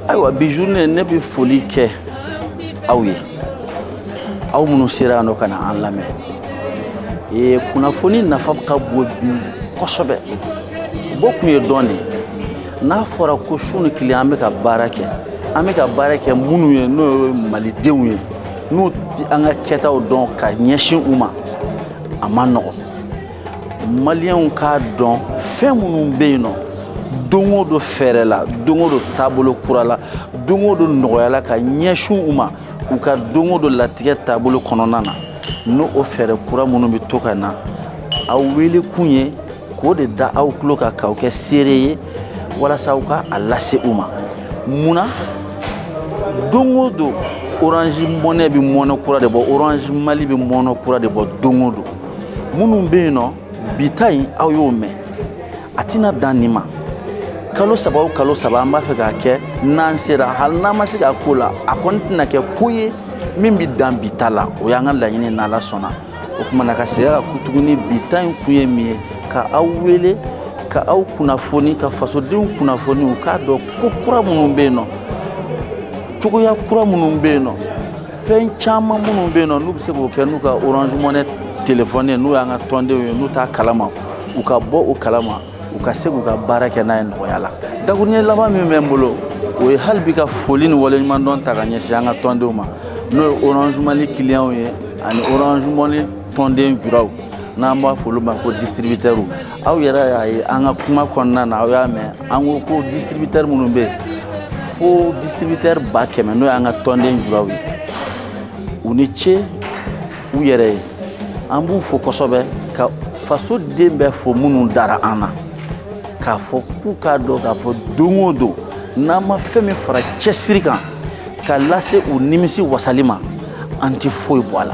Ayiwa bi journée ne bɛ foli kɛ aw ye aw minnu sera yan nɔ ka na an lamɛn kunnafoni nafa ka bon bi kosɛbɛ bɔ kun ye dɔn de n'a fɔra ko su ni tile an bɛ ka baara kɛ minnu ye n'o ye malidenw ye n'u an ka kɛtaw dɔn ka ɲɛsin u ma a ma nɔgɔn maliyɛnw k'a dɔn fɛn minnu bɛ yen nɔ don o don fɛɛrɛ la don o don taabolo kura la don o don nɔgɔya la ka ɲɛsin u ma u ka don o don latigɛ taabolo kɔnɔna na n'o fɛɛrɛ kura minnu bɛ to ka na aw wele kun ye k'o de da aw tulo kan k'aw kɛ seere ye walasa aw ka a lase u ma munna don o don Orange Money bɛ mɔnɛ kura de bɔ Orange Mali bɛ mɔnɛ kura de bɔ don o don minnu bɛ yen nɔ bi ta in aw y'o mɛn a tɛna dan nin ma kalo saba o kalo saba an b'a fɛ k'a kɛ n'an sera hali n'an ma se k'a ko la a kɔni tɛna kɛ ko ye min bɛ dan bi ta la o y'an ka laɲini n'Ala sɔnna o tuma na ka segin ka ku tuguni bi ta in kun ye min ye ka aw wele ka aw kunnafoni ka fasodenw kunnafoni u k'a dɔn ko kura minnu bɛ yen nɔ cogoya kura minnu bɛ yen nɔ fɛn caman minnu bɛ yen nɔ n'u bɛ se k'o kɛ n'u ka Orange Money téléphone ye n'u y'an ka tɔndenw ye n'u t'a kalama u ka bɔ o kalama u ka se k'u ka baara kɛ n'a ye nɔgɔya la dakuruɲɛ laban min bɛ n bolo o ye hali bi ka foli ni waleɲumandɔn ta ka ɲɛsin an ka tɔndenw ma n'o ye Orange Mali clients ye ani Orange Money tɔnden juraw n'an b'a fɔ olu ma ko distributeurs aw yɛrɛ y'a ye an ka kuma kɔnɔna na aw y'a mɛn an ko ko distributeur minnu bɛ yen fo distributeur 100,000 n'o y'an ka tɔnden juraw ye u ni ce u yɛrɛ ye an b'u fo kosɛbɛ ka faso den bɛɛ fo minnu dara an na k'a fɔ k'u k'a dɔn k'a fɔ don o don n'an ma fɛn min fara cɛsiri kan ka lase u nimisi wasali ma an tɛ foyi bɔ a la